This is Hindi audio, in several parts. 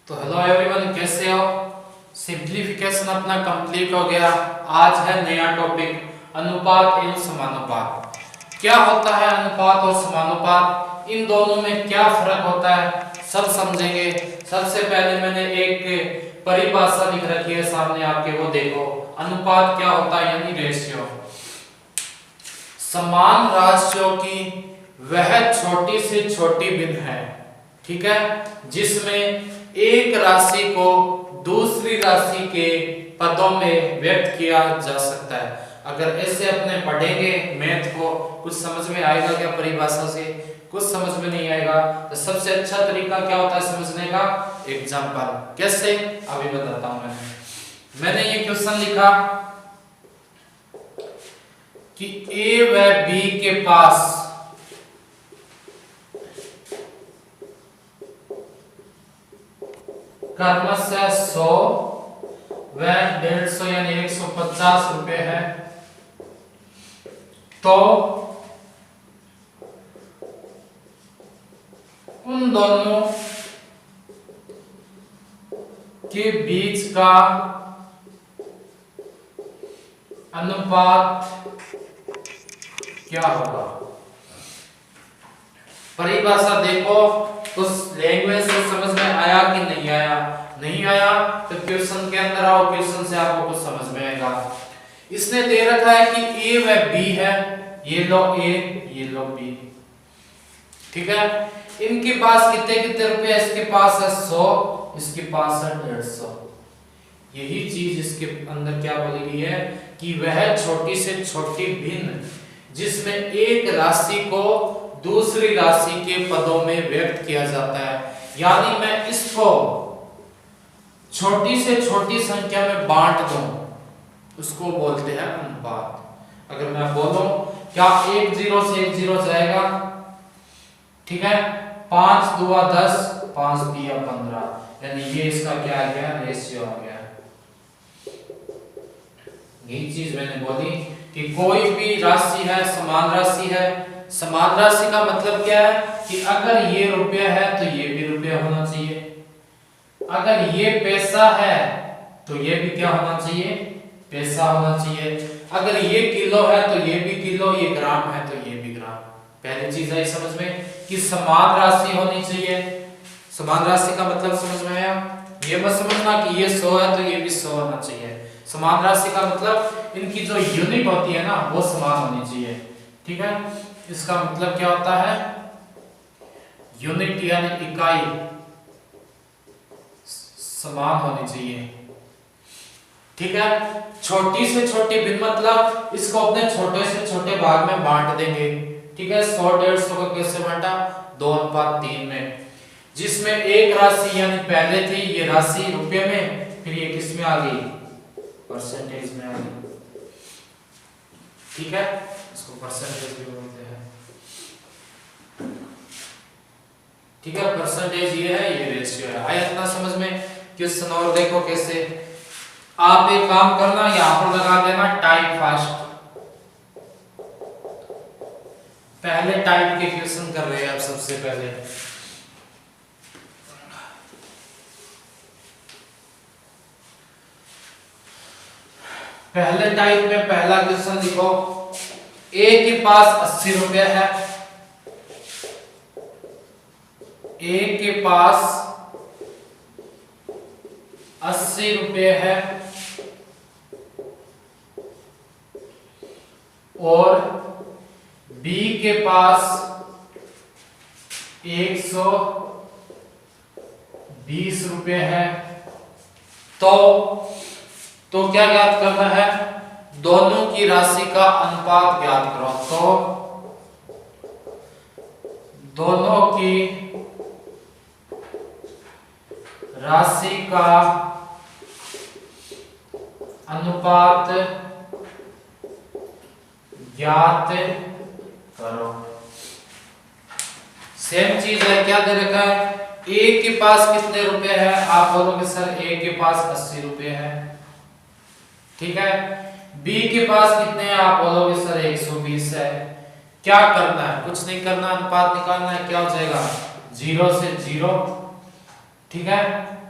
तो हेलो एवरीवन, कैसे हो। सिंप्लीफिकेशन अपना कंप्लीट हो गया। आज है नया टॉपिक, अनुपात एवं समानुपात। क्या होता है अनुपात और समानुपात, इन दोनों में क्या फर्क होता है, सब समझेंगे। सबसे पहले मैंने एक परिभाषा लिख रखी है सामने आपके, वो देखो। अनुपात क्या होता है, यानी रेशियो। समान राशियों की वह छोटी से छोटी भिन्न है, ठीक है, जिसमें एक राशि को दूसरी राशि के पदों में व्यक्त किया जा सकता है। अगर ऐसे अपने पढ़ेंगे मैथ को, कुछ समझ में आएगा क्या परिभाषा से? कुछ समझ में नहीं आएगा। तो सबसे अच्छा तरीका क्या होता है समझने का? एग्जांपल। कैसे? अभी बताता हूं। मैंने ये क्वेश्चन लिखा कि ए व बी के पास क्रमशः 100 व 150 यानी 150 रुपए है, तो उन दोनों के बीच का अनुपात क्या होगा? परिभाषा देखो, उस लैंग्वेज से समझ में आया कि नहीं आया? नहीं आया तो क्वेश्चन के अंदर आओ, क्वेश्चन से आपको कुछ समझ में आएगा। इसने दे रखा है कि ए व बी है, ये लो ए, ये लो बी, ठीक है। इनके पास कितने कितने रुपए? इसके पास है 100, इसके पास है 150। यही चीज इसके अंदर क्या बोली गई है कि वह छोटी से छोटी भिन्न जिसमें एक राशि को दूसरी राशि के पदों में व्यक्त किया जाता है। यानी मैं इसको छोटी से छोटी संख्या में बांट दूं, उसको बोलते हैं अनुपात। अगर मैं बोलूं क्या 1 0 से 1 0 जाएगा, ठीक है, 5 दूआ 10, 5 दिया 15, यानी ये इसका क्या आ गया? रेशियो आ गया। यही चीज मैंने बोली कि कोई भी राशि है समान राशि है। समान राशि का मतलब क्या है कि अगर ये रुपया है तो ये भी रुपया होना चाहिए, अगर ये पैसा है तो ये भी क्या होना चाहिए? पैसा होना चाहिए, अगर ये किलो है तो ये भी किलो, ये ग्राम है तो ये भी ग्राम। पहली चीज आई समझ में कि समान राशि होनी चाहिए। समान राशि का मतलब समझ में आया? ये मत समझना कि ये 100 है तो ये भी 100 होना चाहिए। समान राशि का मतलब इनकी जो यूनिट होती है ना, वो समान होनी चाहिए, ठीक है। इसका मतलब क्या होता है? यूनिट यानी इकाई समान होनी चाहिए, ठीक है। छोटी से छोटी भिन्न मतलब इसको अपने छोटे से छोटे भाग में बांट देंगे, ठीक है। 100 150 को कैसे बांटा? 2:3 में, जिसमें एक राशि यानी पहले थी ये राशि रुपये में, फिर ये किस में आ गई? परसेंटेज में आ गई, ठीक है। इसको परसेंटेज भी बोलते हैं, ठीक है। परसेंटेज ये है, ये रेशियो है। आया इतना समझ में? क्वेश्चन और देखो कैसे। आप एक काम करना, यहां पर लगा देना टाइप फास्ट। पहले टाइप के क्वेश्चन कर रहे हैं आप सबसे पहले। पहले टाइप में पहला क्वेश्चन लिखो, ए के पास 80 रुपया है, ए के पास 80 रुपये है और बी के पास 120 रुपये है। तो क्या ज्ञात करना है? दोनों की राशि का अनुपात ज्ञात करो। तो दोनों की राशि का अनुपात ज्ञात करो। सेम चीज है, क्या दे रखा है? ए के पास कितने रुपए है? आप बोलोगे सर ए के पास 80 रुपए है, ठीक है। बी के पास कितने हैं? आप बोलोगे सर 120 है। क्या करना है? कुछ नहीं करना, अनुपात निकालना है। क्या हो जाएगा? 0 से 0, ठीक है,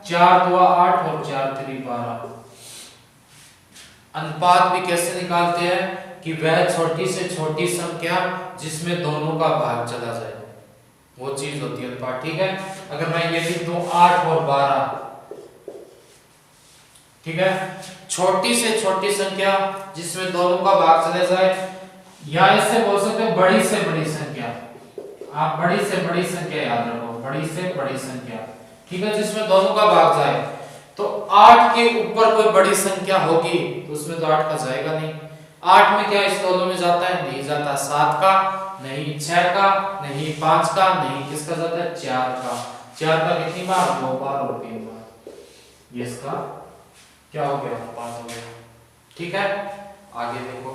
4 2 8 और 4 3 12। अनुपात भी कैसे निकालते हैं कि वह छोटी से छोटी संख्या जिसमें दोनों का भाग चला जाए, वो चीज होती है अनुपात। ठीक है, अगर मैं ये लिख दूं 8 और 12, ठीक है, छोटी से छोटी संख्या जिसमें दोनों का भाग चले जाए, या इससे बोल सकते हो बड़ी से बड़ी संख्या। आप बड़ी से बड़ी संख्या याद रखो, बड़ी से बड़ी संख्या, ठीक है, जिसमें दोनों का भाग जाए। तो 8 के ऊपर कोई बड़ी संख्या होगी तो उसमें तो 8 का जाएगा नहीं। 8 में क्या इस दोनों में जाता है? नहीं जाता। 7 का नहीं, 6 का नहीं, 5 का नहीं, किसका जाता है? 4 का। 4 का कितनी बार? 2 बार और 3 बार। ये इसका क्या हो गया? पास हो गया। ठीक है, आगे देखो।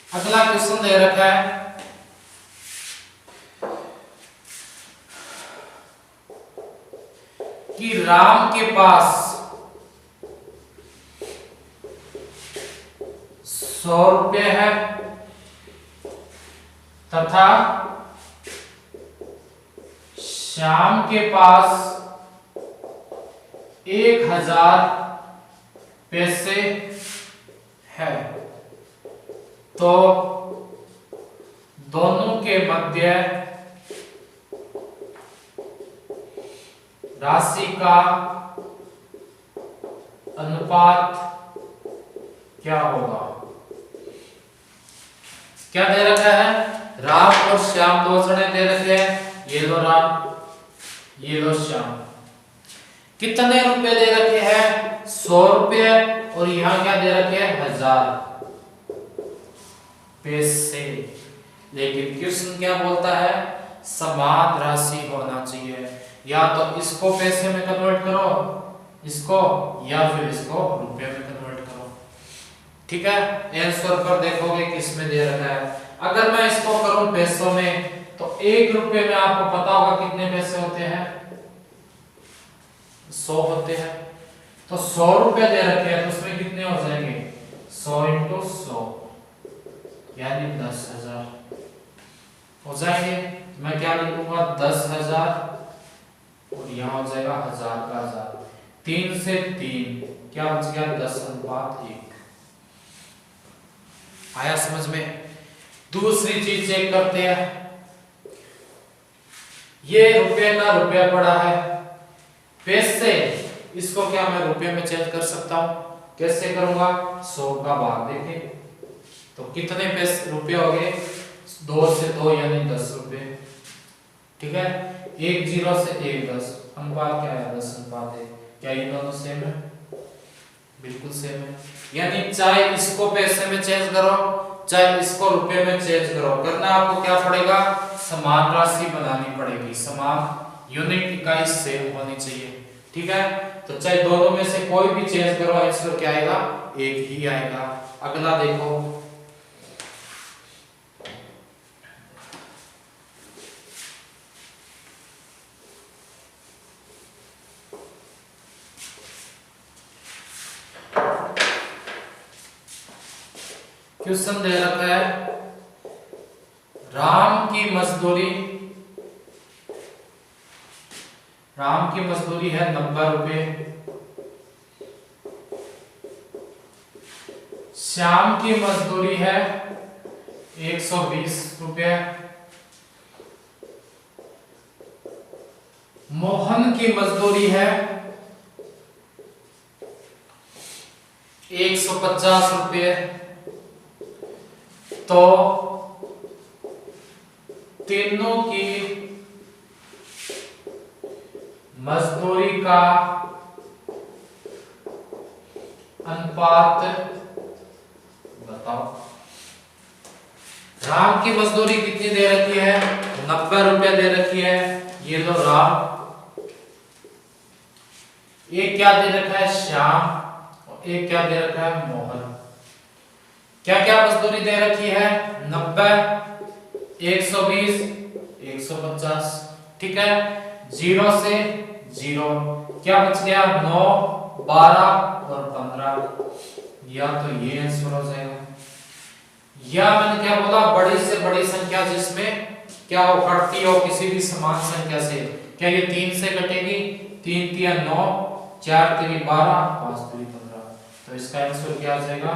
अगला क्वेश्चन दे रखा है कि राम के पास 100 रुपये है तथा श्याम के पास 1000 पैसे है, तो दोनों के मध्य राशि का अनुपात क्या होगा? क्या दे रखा है? राम और श्याम दो जने दे रखे हैं। ये लो राम, ये लो श्याम। कितने रुपए दे रखे हैं? 100 रुपये। और यहां क्या दे रखे हैं? 1000 पैसे। लेकिन क्वेश्चन क्या बोलता है? समान राशि होना चाहिए। या तो इसको पैसे में कन्वर्ट करो, इसको, या फिर इसको रुपए में कन्वर्ट करो। ठीक है, आंसर पर देखोगे किसमें दे रखा है। अगर मैं इसको करूं पैसों में, तो 1 रुपए में आपको पता होगा कितने पैसे होते हैं? 100 होते हैं। तो 100 रुपए दे रखे हैं, तो उसमें कितने हो जाएंगे? 100 × 100 यानी 10,000 हो जाएंगे। मैं क्या लिखूंगा? 10,000 और यहाँ हो जाएगा 1000 का 1000। 3 से 3 क्या बच गया? 10:1। आया समझ में? दूसरी चीज चेक करते हैं। ये रुपए का रुपया पड़ा है, पैसे, इसको क्या मैं रुपये में चेंज कर सकता हूं? कैसे करूंगा? 100 का भाग देके, तो कितने पैसे रुपये हो गए? 2 से 2 यानी 10 रुपये। ठीक है, 1 0 से 1 10। अनुपात क्या है? 10:1। क्या ये दोनों सेम है? बिल्कुल सेम है। यानी चाहे इसको पैसे में चेंज करो, चाहे इसको रुपए में चेंज करो, करना आपको क्या पड़ेगा? समान राशि बनानी पड़ेगी। समान यूनिट इकाई सेम होनी चाहिए। ठीक है, तो चाहे दोनों में से कोई भी चेंज करो, आंसर क्या आएगा? एक ही आएगा। अगला देखो। क्वेश्चन दे रखा है राम की मजदूरी है 90 रुपए, श्याम की मजदूरी है 120 रुपए, मोहन की मजदूरी है 150 रुपये। तो तीनों की मजदूरी का अनुपात बताओ। राम की मजदूरी कितनी दे रखी है? 90 रुपया दे रखी है। ये लो राम। एक क्या दे रखा है? श्याम। और एक क्या दे रखा है? मोहन। क्या क्या मजदूरी दे रखी है? 90, 120, 150। ठीक है, 0 से 0 क्या बच गया? 9, 12 और 15। या तो ये आंसर हो जाएगा, या मैंने क्या बोला, बड़ी से बड़ी संख्या जिसमें क्या हो, कटती हो किसी भी समान संख्या से। क्या ये 3 से कटेगी? 3 तिया 9, 4 तिरी 12, 5 तिरी 15। तो इसका आंसर क्या आ जाएगा?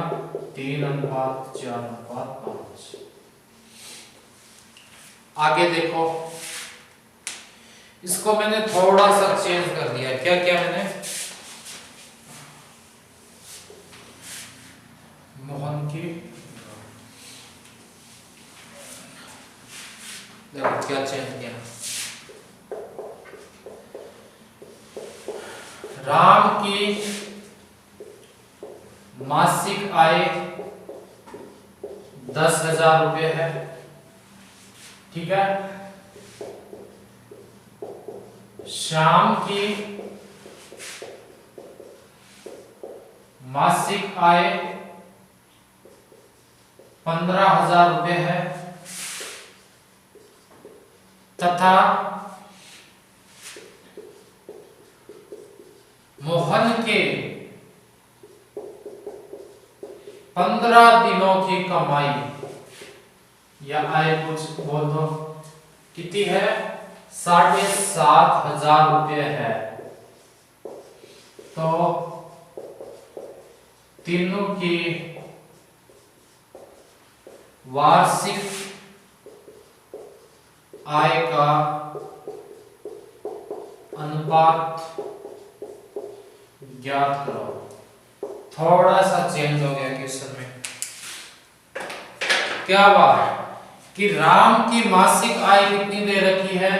3:4:5। आगे देखो, इसको मैंने थोड़ा सा चेंज कर दिया। क्या क्या मैंने, मोहन की, देखो क्या चेंज किया। राम की मासिक आय 10,000 रुपये है, ठीक है। श्याम की मासिक आय 15,000 रुपये है, तथा मोहन के 15 दिनों की कमाई या आय कुछ बोल दो कितनी है? 7,500 रुपये है। तो तीनों की वार्षिक आय का अनुपात ज्ञात करो। थोड़ा सा चेंज हो गया क्वेश्चन में। क्या बात कि राम की मासिक आय कितनी दे रखी है?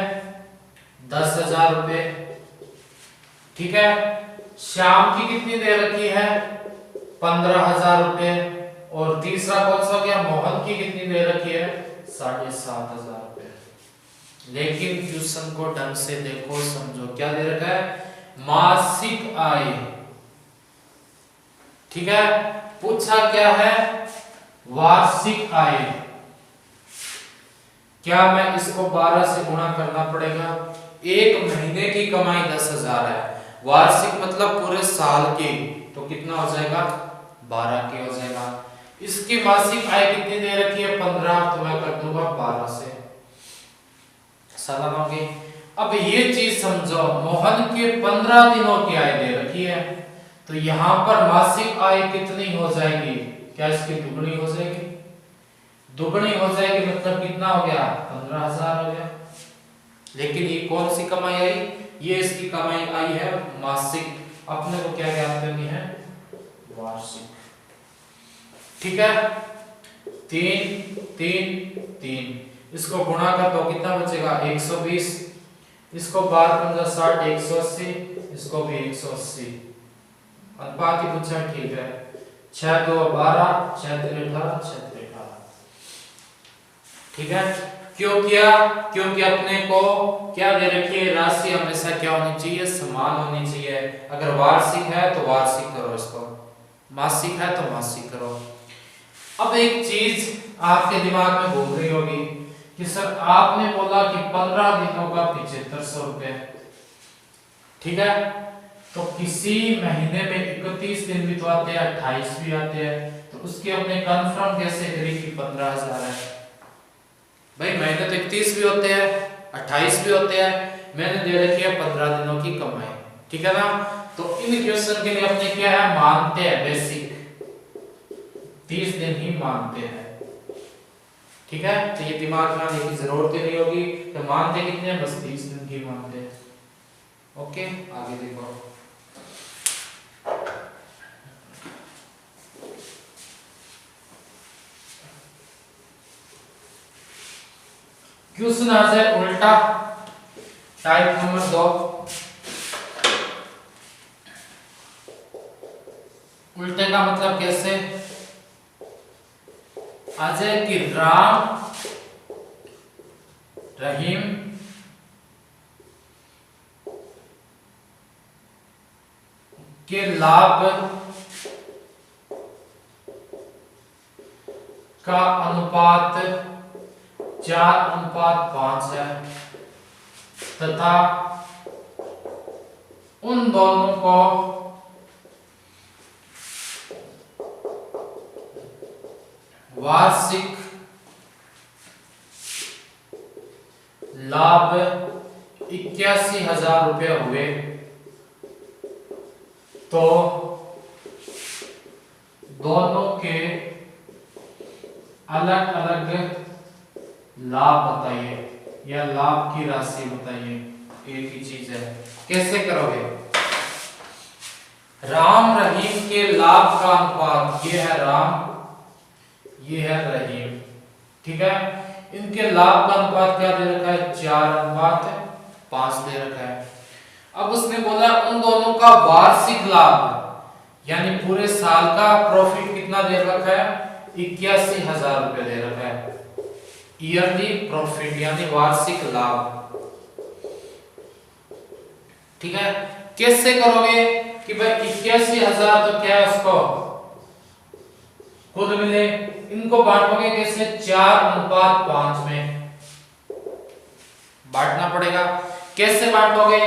10,000 रुपये, ठीक है। श्याम की कितनी दे रखी है? 15,000 रुपये। और तीसरा कौन सा गया? मोहन की कितनी दे रखी है? 7,500 रुपये। लेकिन क्वेश्चन को ढंग से देखो, समझो क्या दे रखा है? मासिक आय, ठीक है। पूछा क्या है? वार्षिक आय। क्या मैं इसको 12 से गुणा करना पड़ेगा? एक महीने की कमाई 10,000 है, वार्षिक मतलब पूरे साल की, तो कितना हो जाएगा? 12 की हो जाएगा। इसकी मासिक आय कितनी दे रखी है? 15, तो मैं कर दूंगा 12 से। सलाम होगी। अब ये चीज समझो, मोहन के 15 दिनों की आय दे रखी है, तो यहां पर मासिक आय कितनी हो जाएगी? क्या इसकी दुगनी हो जाएगी? दुगनी हो जाएगी, मतलब कितना हो गया? 15,000 हो गया। लेकिन ये कौन सी कमाई आई? ये इसकी कमाई आई है मासिक। अपने को क्या ज्ञात करनी है? वार्षिक, ठीक है। 3 3 3, इसको गुणा कर दो, कितना बचेगा? 120। इसको 12×5 = 60, 180, इसको भी 180। अनुपात ही पूछा, ठीक है। 6 2 12, 6 3 18, 6 3 18, ठीक है। क्यों किया? क्योंकि अपने को क्या दे रखी है? राशि हमेशा क्या होनी चाहिए? समान होनी चाहिए। अगर वार्षिक है तो वार्षिक करो, इसको मासिक है तो मासिक करो। अब एक चीज आपके दिमाग में घूम रही होगी कि सर आपने बोला कि 15 दिनों का 7500 रुपए, ठीक है। तो किसी महीने में 31 दिन भी तो आते हैं, 28 भी आते हैं, तो उसके अपने कंफर्म कैसे करें कि 15,000 है? भाई महीने तो 31 भी होते हैं, 28 भी होते हैं, मैंने दे रखी है 15 दिनों की कमाई, ठीक है ना। तो इन क्वेश्चन के लिए अपने क्या है? मानते हैं बेसिक 30 दिन ही मानते हैं, ठीक है। तो ये दिमाग लगाने की जरूरत ही नहीं होगी, तो मानते कितने हैं? बस 30 दिन ही मानते हैं। ओके, आगे देखो। क्वेश्चन आ जाए उल्टा, टाइप नंबर 2। उल्टे का मतलब कैसे? आ जाए कि राम रहीम के लाभ का अनुपात 4:5 है, तथा उन दोनों को वार्षिक लाभ 81,000 रुपये हुए तो दोनों के अलग अलग लाभ बताइए या लाभ की राशि बताइए। एक ही चीज है, कैसे करोगे? राम रहीम के लाभ का अनुपात, ये है राम, ये है रहीम, ठीक है। इनके लाभ का अनुपात क्या दे रखा है? 4:5 दे रखा है। अब उसने बोला उन दोनों का वार्षिक लाभ यानी पूरे साल का प्रॉफिट कितना दे रखा है? 81,000 रुपये दे रखा है। ईयरली प्रॉफिट यानी वार्षिक लाभ, ठीक है। कैसे करोगे कि भाई 81,000 तो क्या है उसको खुद मिले, इनको बांटोगे कैसे? 4:5 में बांटना पड़ेगा। कैसे बांटोगे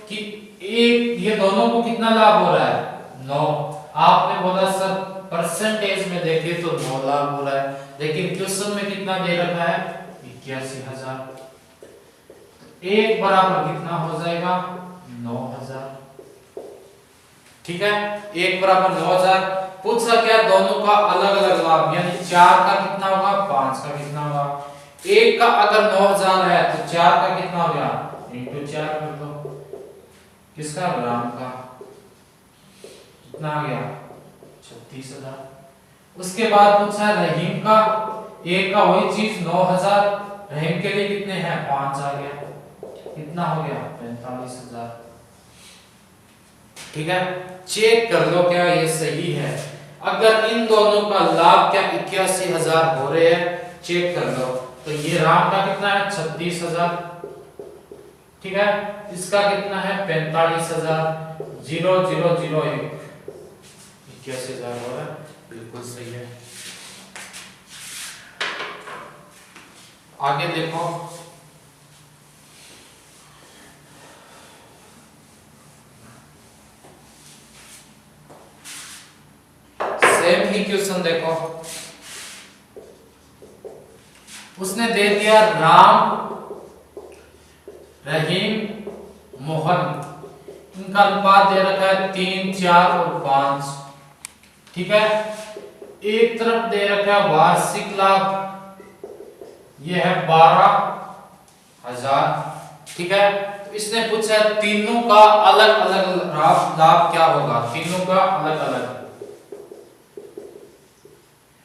कि एक ये दोनों को कितना लाभ हो रहा है? 9। आपने बोला सर परसेंटेज में देखे तो 9 लाभ हो रहा है, लेकिन क्वेश्चन में कितना दे रखा है? 81,000। एक बराबर कितना हो जाएगा? 9,000, ठीक है। एक बराबर 9,000। पूछा क्या? दोनों का अलग अलग लाभ यानी 4 का कितना होगा? 5 का कितना होगा? एक का अगर 9,000 है तो 4 का कितना हो गया? इंटू 4 कर दो। किसका? राम का। कितना आ गया? 36,000। उसके बाद पूछा रहीम का, एक का वही चीज 9,000, रहीम के लिए कितने हैं? 5 आ गया। कितना हो गया? 45,000, ठीक है। चेक कर लो क्या ये सही है। अगर इन दोनों का लाभ क्या 81,000 हो रहे हैं, चेक कर लो। तो ये राम का कितना है? 36,000, ठीक है। इसका कितना है? 45,000। 0 0 0 1 81,000 हो रहा है, बिल्कुल सही है। आगे देखो, सेम ही क्वेश्चन देखो। उसने दे दिया राम, रहीम, मोहन, इनका अनुपात दे रखा है 3, 4 और 5, ठीक है। एक तरफ दे रखा है वार्षिक लाभ, यह है 12,000, ठीक है। तो इसने पूछा तीनों का अलग अलग लाभ क्या होगा? तीनों का अलग अलग,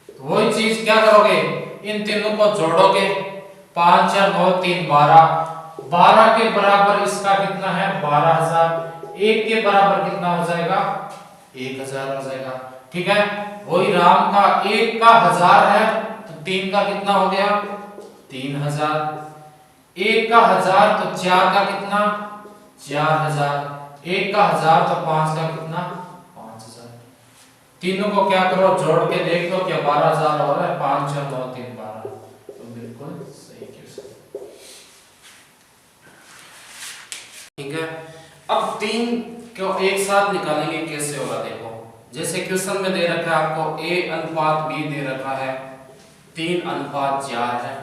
तो वही चीज क्या करोगे? इन तीनों को जोड़ोगे। 5 4 9 3 12, 12 के बराबर इसका कितना है? 12,000। एक के बराबर कितना हो जाएगा? 1,000 हो जाएगा, ठीक है। वही राम का एक का 1000 है तो 3 का कितना हो गया? 3,000। एक का 1000 तो 4 का कितना? 4,000। एक का 1000 तो 5 का कितना? 5,000। तीनों को क्या करो? जोड़ के देख लो क्या 12,000 हो रहा है? 5 4 9 3 12, तो बिल्कुल सही क्वेश्चन, ठीक है। अब 3 को एक साथ निकालेंगे, कैसे होगा देखो। जैसे क्वेश्चन में दे रखा है आपको A:B दे रखा है 3:4 है,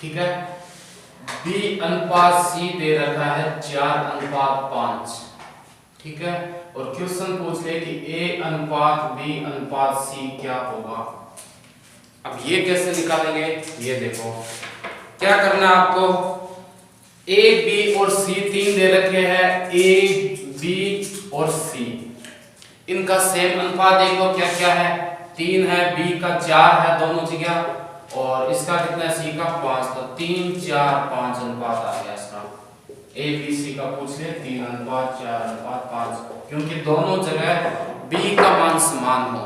ठीक है। B:C दे रखा है 4:5, ठीक है। और क्वेश्चन पूछ ले कि A:B:C क्या होगा। अब ये कैसे निकालेंगे, ये देखो। क्या करना है आपको? A, B और C 3 दे रखे हैं, A, B और C, इनका सेम अनुपात देख लो क्या क्या है? 3 है, B का 4 है दोनों जगह, और इसका कितना है? C का 5, तो 3 4 5 अनुपात आ गया इसका। A B C का पूछ ले 3:4:5, क्योंकि दोनों जगह B का मान समान हो।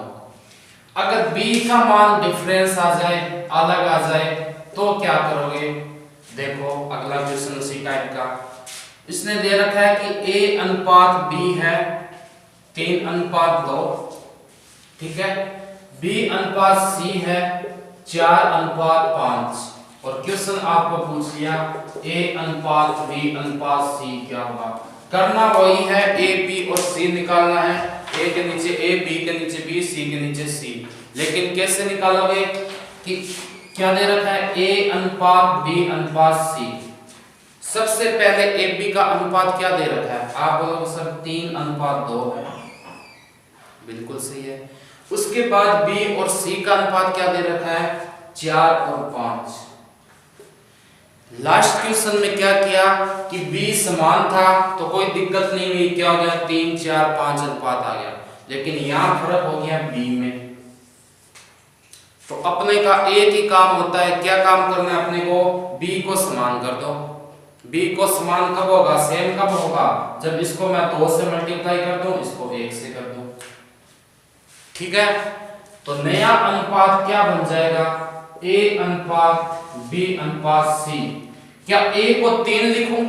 अगर B का मान डिफरेंस आ जाए, अलग आ जाए, तो क्या करोगे? देखो अगला क्वेश्चन उसी टाइप का। इसने दे रखा है कि A:B है 3:2, ठीक है। B:C है 4:5, और क्वेश्चन आपको पूछ लिया A:B:C क्या होगा। करना वही है, A B और C निकालना है। A के नीचे A, B के नीचे B, C के नीचे C। लेकिन कैसे निकालोगे कि क्या दे रखा है A अनुपात B अनुपात C। सबसे पहले ए बी का अनुपात क्या दे रखा है, आप बोलोगे सर 3 अनुपात 2 है, बिल्कुल सही है। उसके बाद बी और सी का अनुपात क्या दे रखा है 4 और 5। लास्ट क्वेश्चन में क्या किया कि बी समान था तो कोई दिक्कत नहीं हुई, क्या हो गया 3 4 5 अनुपात आ गया, लेकिन यहां फर्क हो गया बी में। तो अपने का एक ही काम होता है, क्या काम करना है अपने को, बी को समान कर दो। बी को समान कब होगा, सेम कब होगा, जब इसको मैं 2 से मल्टीप्लाई कर दूं, इसको 1 से कर दूं। ठीक है, तो नया अनुपात क्या बन जाएगा A अनुपात B अनुपात C। क्या A को 3 लिखूं,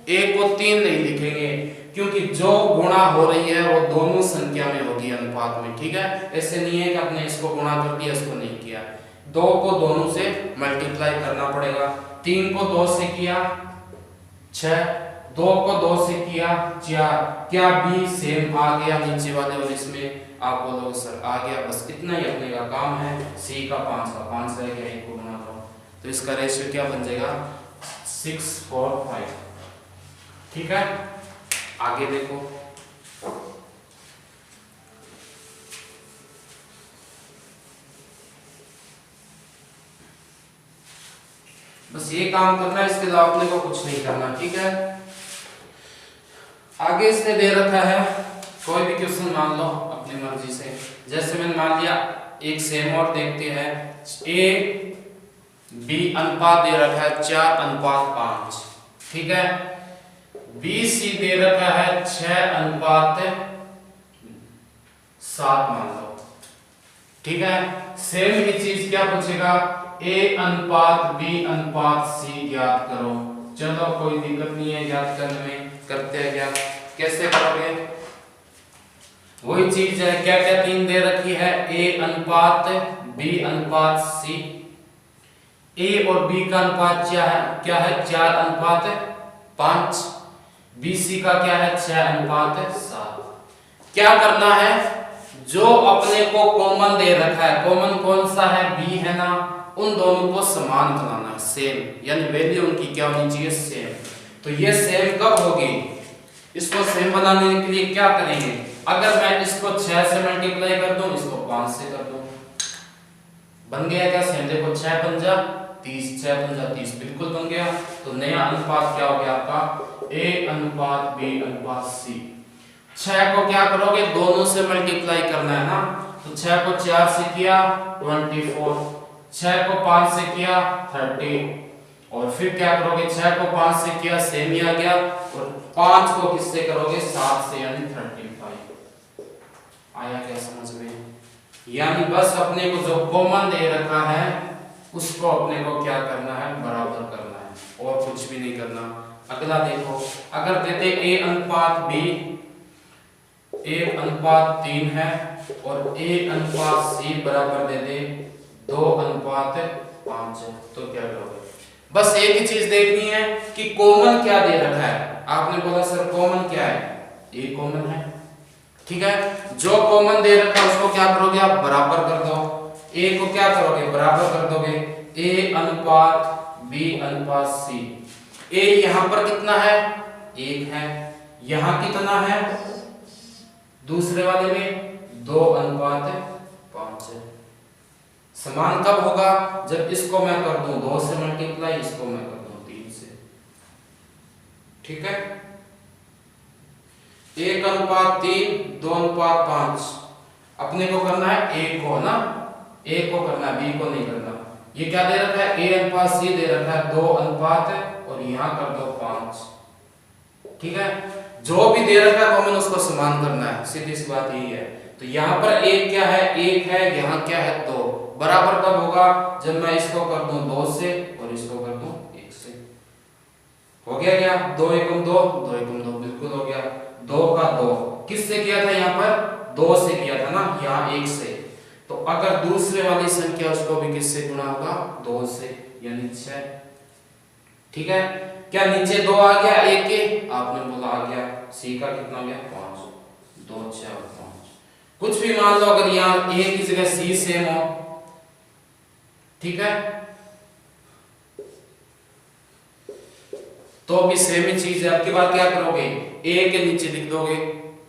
A को 3 नहीं लिखेंगे क्योंकि जो गुणा हो रही है वो दोनों संख्या में होगी अनुपात में। ठीक है, ऐसे नहीं है कि आपने इसको गुणा कर दिया इसको नहीं किया, 2 को दोनों से मल्टीप्लाई करना पड़ेगा। 3 को 2 से किया 6, 2 को 2 से किया 4, क्या B सेम आ गया नीचे वाले और इसमें, आप बोलोगे सर आ गया, बस इतना ही अपने का काम है। C का 5 का 5 रह गया, 1 को गुणा करो तो इसका रेशियो क्या बन जाएगा 6:5। ठीक है, आगे देखो, बस ये काम करना है, इसके अलावा अपने को कुछ नहीं करना। ठीक है, आगे इसने दे रखा है कोई भी क्वेश्चन मान लो अपनी मर्जी से, जैसे मैंने मान लिया एक सेम और देखते हैं, ए बी अनुपात दे रखा है 4 अनुपात 5। ठीक है, बी सी दे रखा है 6 अनुपात 7 मान लो। ठीक है, सेम ही चीज क्या पूछेगा, ए अनुपात बी अनुपात सी ज्ञात करो। चलो कोई दिक्कत नहीं है ज्ञात करने में, करते हैं ज्ञात। कैसे करोगे, वही चीज है, क्या क्या 3 दे रखी है, ए अनुपात बी अनुपात सी। ए और बी का अनुपात क्या है 4 अनुपात 5, बी सी का क्या है 6 अनुपात 7। क्या करना है, जो अपने को कॉमन दे रखा है, कॉमन कौन सा है बी है ना, उन दोनों को समान बनाना है, सेम, यानी वैल्यू उनकी क्या होनी चाहिए सेम। तो ये सेम कब होगी, इसको सेम बनाने के लिए क्या करेंगे, अगर मैं इसको 6 से मल्टीप्लाई कर दूं, इसको 5 से कर दूं, बन गया क्या सेम। देखो 6 पंजा 30, 6 पंजा 30, बिल्कुल बन गया। तो नया अनुपात क्या हो गया आपका, ए अनुपात बी अनुपात सी। 6 को क्या करोगे, दोनों से मल्टीप्लाई करना है ना, तो 6 को 4 से किया 24, 6 को 5 से किया 30, और फिर क्या करोगे 6 को 5 से किया सेम ही आ गया, और 5 को किससे करोगे 7 से, यानी 35। आया क्या समझ में, यानी बस अपने को जो कॉमन दे रखा है उसको अपने को क्या करना है, बराबर करना है, और कुछ भी नहीं करना। अगला देखो, अगर देते ए अनुपात बी 1 अनुपात 3 है और ए अनुपात सी बराबर दे दे 2 अनुपात 5 है, तो क्या करोगे, बस एक ही चीज देखनी है कि कॉमन क्या दे रखा है। आपने बोला सर कॉमन क्या है, ए कॉमन है। ठीक है, जो कॉमन दे रखा है उसको क्या करोगे आप, बराबर कर दो। ए को क्या करोगे, बराबर कर दोगे, ए अनुपात बी अनुपात सी। ए यहां पर कितना है 1 है, यहां कितना है दूसरे वाले में 2 अनुपात 5 है। समान कब होगा, जब इसको मैं कर दूं 2 से मल्टीप्लाई, इसको मैं कर दूं 3 से। ठीक है, 1 अनुपात 3 2 अनुपात 5, अपने को करना है ए को ना, ए को करना है बी को नहीं करना। ये क्या दे रखा है, ए अनुपात सी दे रखा है 2 अनुपात और यहां कर दो 5। ठीक है, जो भी दे रखा है कॉमन उसको समान करना है, सीधी सी बात यही है। तो यहाँ पर एक क्या है 1 है, यहाँ क्या है 2, बराबर कब होगा, जब मैं इसको कर दूं 2 से और इसको कर दूं 1 से। हो गया क्या, 2 एकम 2, 2 एकम 2, बिल्कुल हो गया। 2 का 2 किससे किया था, यहाँ पर 2 से किया था ना, यहाँ 1 से। तो अगर दूसरे वाली संख्या उसको भी किससे गुणा होगा 2 से, यानी 6। ठीक है, क्या नीचे 2 आ गया 1 के, आपने बोला आ गया। सी का कितना हो गया 5, 2 6 और 5। कुछ भी मान लो, अगर यहाँ ए की जगह सी सेम हो, ठीक है, तो भी सेम ही चीज है। आपके बाद क्या करोगे, ए के नीचे लिख दोगे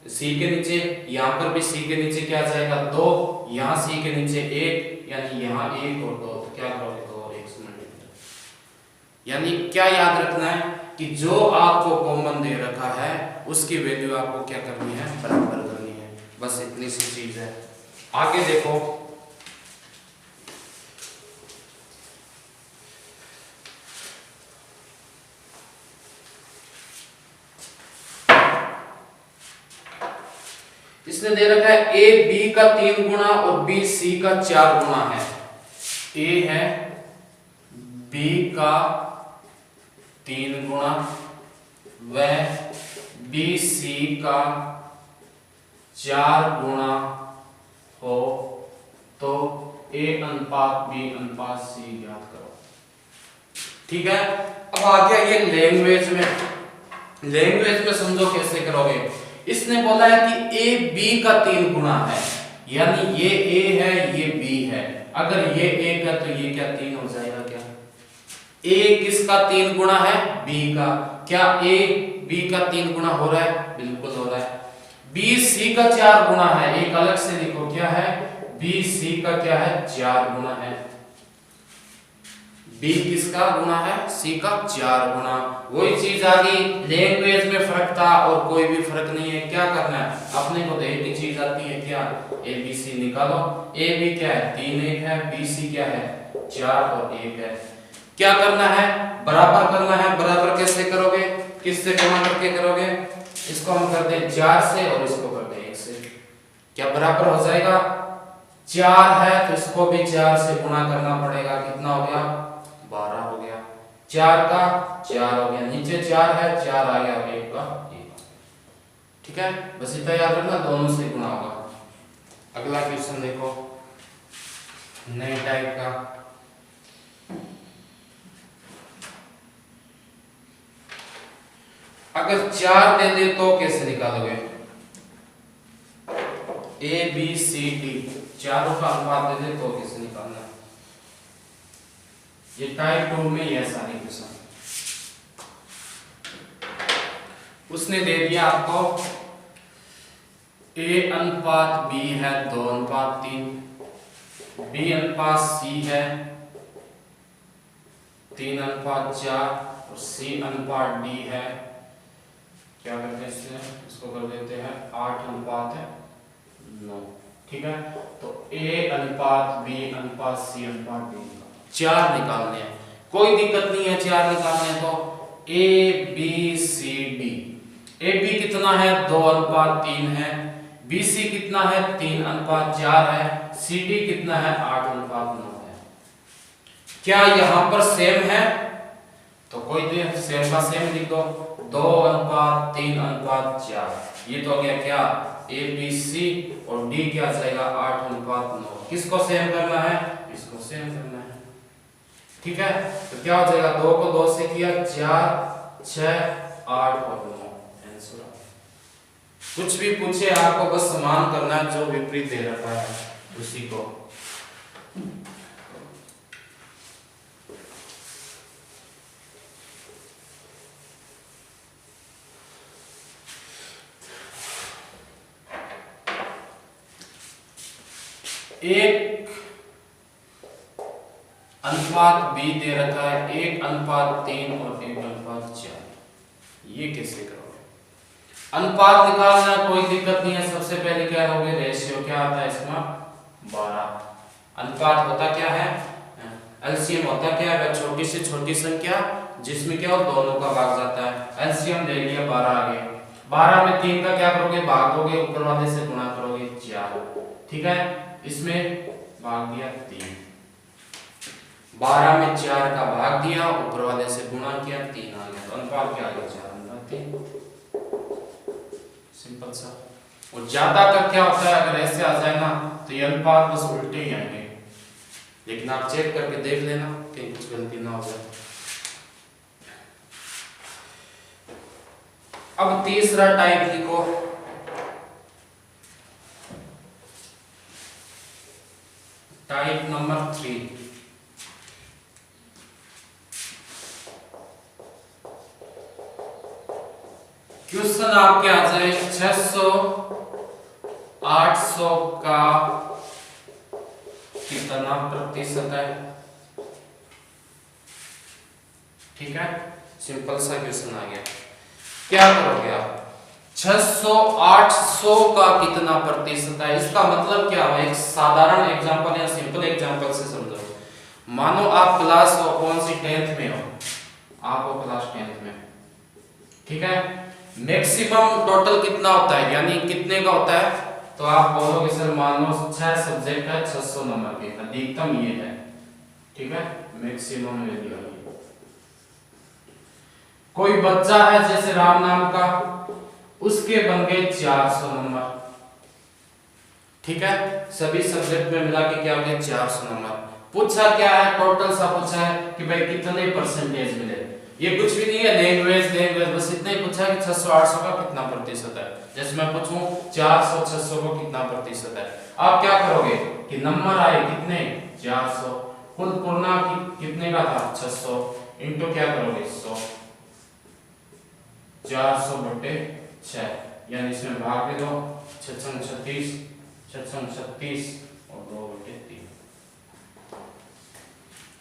सी के नीचे, यहां पर भी सी के नीचे क्या जाएगा 2, यहां सी के नीचे 1, यानी यहां 1 और 2, तो क्या करोगे 2 और 1 से मल्टीप्लाई। यानी क्या याद रखना है कि जो आपको कॉमन दे रखा है उसकी वैल्यू आपको क्या करनी है, बराबर करनी है। बस इतनी सी चीज है। आगे देखो, इसने दे रखा है ए बी का 3 गुना और बी सी का 4 गुना है। ए है बी का 3 गुना व बी सी का 4 गुना हो तो ए अनुपात बी अनुपात सी ज्ञात करो। ठीक है, अब आ गया ये लैंग्वेज में। लैंग्वेज में समझो कैसे करोगे। इसने बोला है कि ए बी का 3 गुना है, यानी ये ए है ये बी है, अगर ये 1 है तो ये क्या 3 हो जाएगा क्या। ए किसका 3 गुना है, बी का। क्या ए बी का 3 गुना हो रहा है, बिल्कुल हो रहा है। बी सी का 4 गुना है, एक अलग से लिखो क्या है, बी सी का क्या है 4 गुना है। बी किसका गुना है, सी का 4 गुना। वही चीज आ गई, लैंग्वेज में फर्क था और कोई भी फर्क नहीं है। क्या करना है, अपने को एक ही चीज आती है क्या, ए बी सी निकालो। ए बी क्या है 3 1 है, बी सी क्या है 4 और 1 है। क्या करना है, बराबर करना है। बराबर कैसे करोगे, किससे गुणा करके करोगे, इसको हम कर दें 4 से और इसको कर दें 1 से, क्या बराबर हो जाएगा। 4 है तो इसको भी 4 से गुणा करना पड़ेगा, कितना हो गया 12 हो गया। 4 का 4 हो गया, नीचे 4 है 4 आ गया, 1 का 1। ठीक है, बस इतना याद रखना, दोनों से गुणा होगा। अगला क्वेश्चन देखो, नए टाइप का। अगर 4 दे दे तो कैसे निकालोगे, ए बी सी डी चारों का अनुपात दे दे तो कैसे निकालना है। ये टाइप 2 में यह सारी क्वेश्चन उसने दे दिया आपको। ए अनुपात बी है 2 अनुपात 3, बी अनुपात सी है 3 अनुपात 4 और सी अनुपात डी है, क्या करते हैं इसको कर देते हैं 8 अनुपात 9। ठीक है, तो ए अनुपात बी अनुपात सी अनुपात डी 4 निकालने हैं, कोई दिक्कत नहीं है 4 निकालने हैं। तो A B C D, A B कितना है 2 अनुपात 3 है, बी सी कितना है 3 अनुपात 4 है, सी डी कितना है 8 अनुपात 9 है। क्या यहां पर सेम है, तो कोई दे सेम का सेम लिख दो, 2 अनुपात 3 अनुपात 4, ये तो हो गया क्या ए बी सी और डी क्या जाएगा 8 अनुपात 9। किसको सेम करना है, इसको सेम करना है। ठीक है, तो क्या हो जाएगा 2 को 2 से किया 4 6 8 और 9 आंसर। कुछ भी पूछे आपको बस समान करना है, जो विपरीत दे रखा है उसी को। एक अनुपात बी दे रखा है 1 अनुपात 3 और 1 अनुपात 4, ये कैसे करोगे। अनुपात निकालना कोई दिक्कत नहीं है, सबसे पहले क्या करोगे रेशियो क्या आता है इसमें 12। अनुपात होता क्या है, एलसीएम होता क्या है, छोटी से छोटी संख्या जिसमें क्या हो दोनों का भाग जाता है। एलसीएम ले लिया 12 आ गया, 12 में 3 का क्या करोगे भाग दोगे, ऊपर वाले से गुणा करोगे 4। ठीक है, इसमें भाग दिया 3, 12 में 4 का भाग दिया, ऊपर वाले से गुणा किया 3 आ गया, तो अनुपात क्या आ गया 4 अनुपात 3। सिंपल सा। और ज्यादा का क्या होता है, अगर ऐसे आ जाए ना तो ये अनुपात बस उल्टे ही आएंगे, लेकिन आप चेक करके देख लेना कि कुछ गलती ना हो जाए। अब तीसरा टाइप लिखो, टाइप नंबर 3। क्वेश्चन आपके आ जाए 600 800 का कितना प्रतिशत है। ठीक है, सिंपल सा क्वेश्चन आ गया। क्या करोगे आप? 600 800 का कितना प्रतिशत है, इसका मतलब क्या है? एक साधारण एग्जांपल या सिंपल एग्जांपल से समझो। मानो आप क्लास कौन सी 10th में हो, आप हो क्लास 10th में, ठीक है। मैक्सिमम टोटल कितना होता है, यानी कितने का होता है? तो आप बोलोगे सर मानो 6 सब्जेक्ट है 600 नंबर के, अधिकतम ये है, ठीक है, मैक्सिमम वैल्यू है। कोई बच्चा है जैसे राम नाम का, उसके बन गए 400 नंबर, ठीक है। सभी सब्जेक्ट में मिला के क्या हो गया? 400 नंबर। पूछा क्या है? टोटल सा पूछा है कि भाई कितने परसेंटेज मिले। ये कुछ भी नहीं है, लैंग्वेज बस इतना ही पूछा है कि 600 800 का कितना प्रतिशत है। जैसे मैं पूछूं 400 600 को कितना प्रतिशत है, आप क्या करोगे कि नंबर आए कितने? 400, कुल पूर्णांक कितने का था? 600, इनटू क्या करोगे? 100, 400 बटे 6, यानी इसमें भाग में दो, 6 36 6 36 और 2 बटे 3।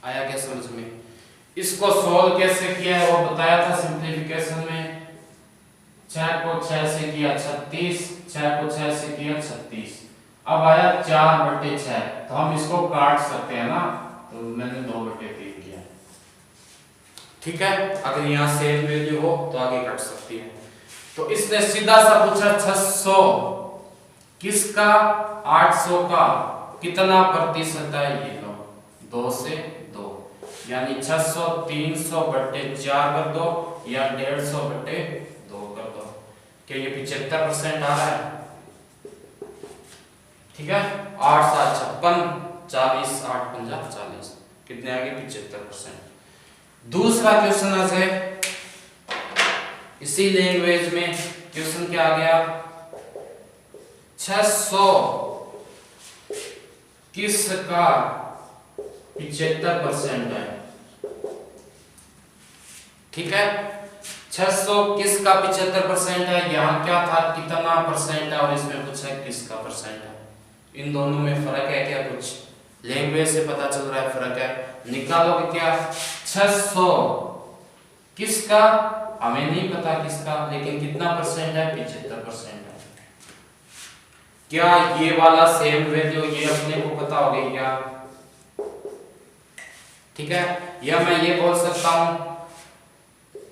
आया क्या समझ में? इसको सोल्व कैसे किया है वो बताया था सिंप्लीफिकेशन में। 6 को 6 से किया 36, 6 को 6 से किया 36, अब आया 4 बटे 6, तो हम इसको काट सकते हैं ना, तो मैंने 2 बटे 3 किया, ठीक है। अगर यहाँ सेम वैल्यू हो तो आगे कट सकती है। तो इसने सीधा सा पूछा 600 किसका 800 का कितना प्रतिशत है, ये लो 2 से 2, यानी 600 300 बटे 4 कर दो या 150 बटे 2 कर दो। क्या ये 75% आ रहा है? ठीक है, 8 7 56 40 8 50 40, कितने आ गए? 75%। दूसरा क्वेश्चन आ जाए इसी लैंग्वेज में। क्वेश्चन क्या आ गया? 600 किसका 75% है, ठीक है। 600 किसका 75% है, यहाँ क्या था? कितना परसेंट है, और इसमें पूछा है किसका परसेंट है। इन दोनों में फर्क है क्या? कुछ लैंग्वेज से पता चल रहा है फर्क है। निकालोगे क्या? 600 किसका, हमें नहीं पता किसका, लेकिन कितना परसेंट है? 75% है। क्या ये वाला सेम वैल्यू ये अपने को पता हो गई क्या? ठीक है, या मैं ये बोल सकता हूं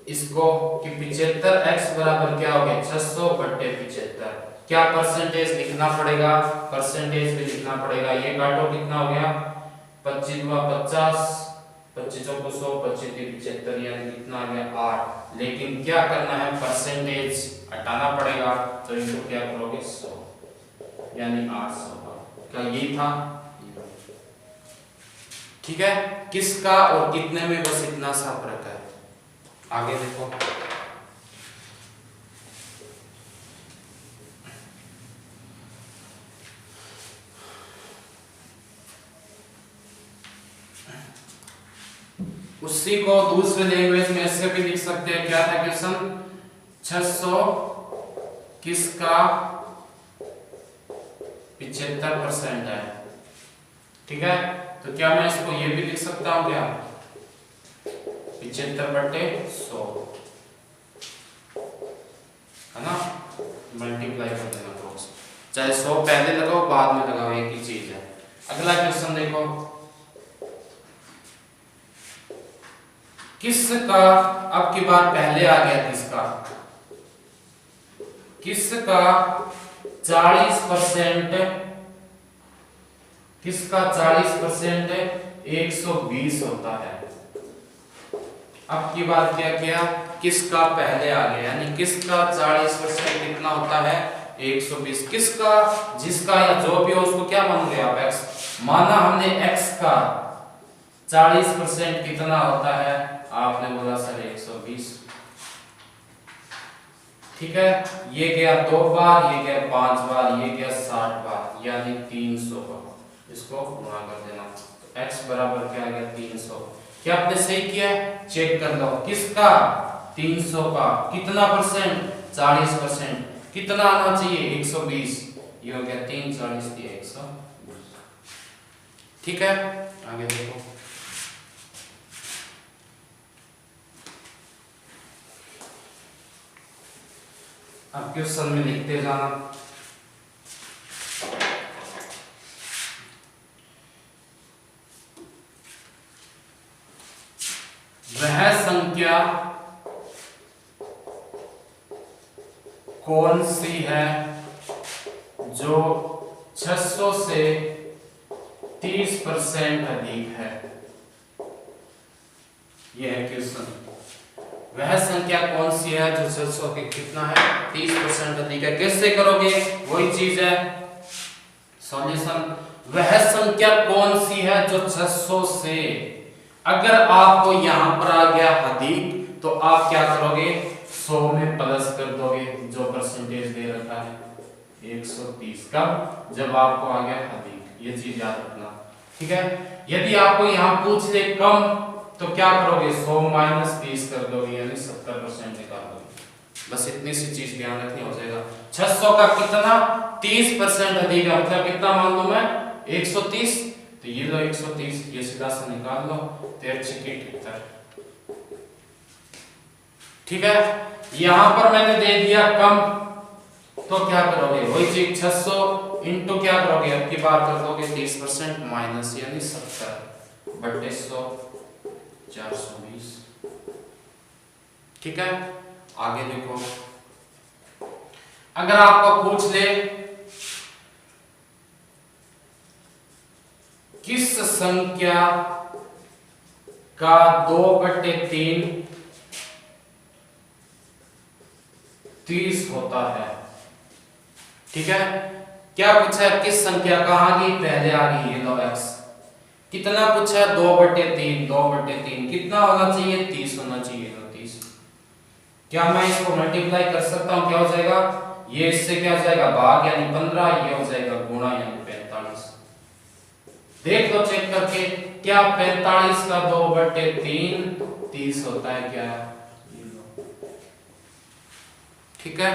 इसको कि 75x बराबर क्या हो गया? 600 बटे 75। क्या परसेंटेज लिखना पड़ेगा? परसेंटेज भी लिखना पड़ेगा। ये काटो कितना हो गया? 25 × 50, 25 × 100, 25 × 75, यानी कितना आ गया? 8। लेकिन क्या करना है? परसेंटेज हटाना पड़ेगा, तो इनको क्या करोगे? 100, यानी 800। क्या यही था? ठीक है, किसका और कितने में बस इतना सा फर्क है। आगे देखो, उसी को दूसरे लैंग्वेज में ऐसे भी लिख सकते हैं। क्या था क्वेश्चन? 600 किसका 75% है, ठीक है। तो क्या मैं इसको ये भी लिख सकता हूं क्या? 75 बटे 100, है ना, मल्टीप्लाई कर देना। तो चाहे 100 पहले लगाओ बाद में लगाओ, एक ही चीज है। अगला क्वेश्चन देखो, किसका, अब की बार पहले आ गया किसका 40%, किसका 40% 120 होता है। अब की बार क्या किया? किसका पहले आ गया, यानी किसका 40% कितना होता है? 120। किसका, जिसका या जो भी हो उसको क्या मानोगे आप? x। माना हमने x का 40% कितना होता है, आपने बोला सर 120, ठीक है। ये गया 2 बार, ये गया 5 बार, ये गया 60 बार, यानी 300 बार। इसको गुणा कर देना। तो x बराबर क्या आ गया 300। क्या आपने सही किया? चेक कर लो किसका 300 का कितना परसेंट 40%। कितना आना चाहिए 120। ये हो गया 3 40 दिया 120। ठीक है आगे देखो। अब क्वेश्चन में लिखते जाना। वह संख्या कौन सी है जो 600 से 30% अधिक है? यह है क्वेश्चन। वह संख्या कौन सी है जो 600 के कितना है 30% अधिक है। कैसे करोगे? वही चीज है सॉल्यूशन। वह संख्या कौन सी है जो 600 से, अगर आपको यहां पर आ गया अधिक तो आप क्या करोगे 100 में प्लस कर दोगे जो परसेंटेज दे रखा है 130 का, जब आपको आ गया अधिक। ये चीज याद रखना ठीक है। यदि आपको यहां पूछ ले कम तो क्या करोगे 100 माइनस 30 कर दोगे यानी 70% निकाल दोगे। बस इतनी सी चीज ध्यान रखनी हो जाएगा। 600 का कितना 30% अधिक है मतलब कितना मान लो मैं 130। तो ये लो 130 ये सीधा सा निकाल लो 13 ठीक है। यहां पर मैंने दे दिया कम तो क्या करोगे वही चीज 600 इंटू क्या करोगे अब की बार कर दोगे 30% माइनस यानी 70 बटे 100 420। ठीक है आगे देखो। अगर आपको पूछ ले किस संख्या का 2/3 30 होता है। ठीक है क्या पूछा है किस संख्या कहां गई पहले आ गई ये लो x। कितना पूछा है 2/3 2/3 कितना होना चाहिए 30 होना चाहिए 30। क्या मैं इसको मल्टीप्लाई कर सकता हूं क्या हो जाएगा ये इससे क्या हो जाएगा भाग यानी 15 ये हो जाएगा गुणा यानी 45। देख लो चेक करके क्या 45 का 2/3 30 होता है क्या। ठीक है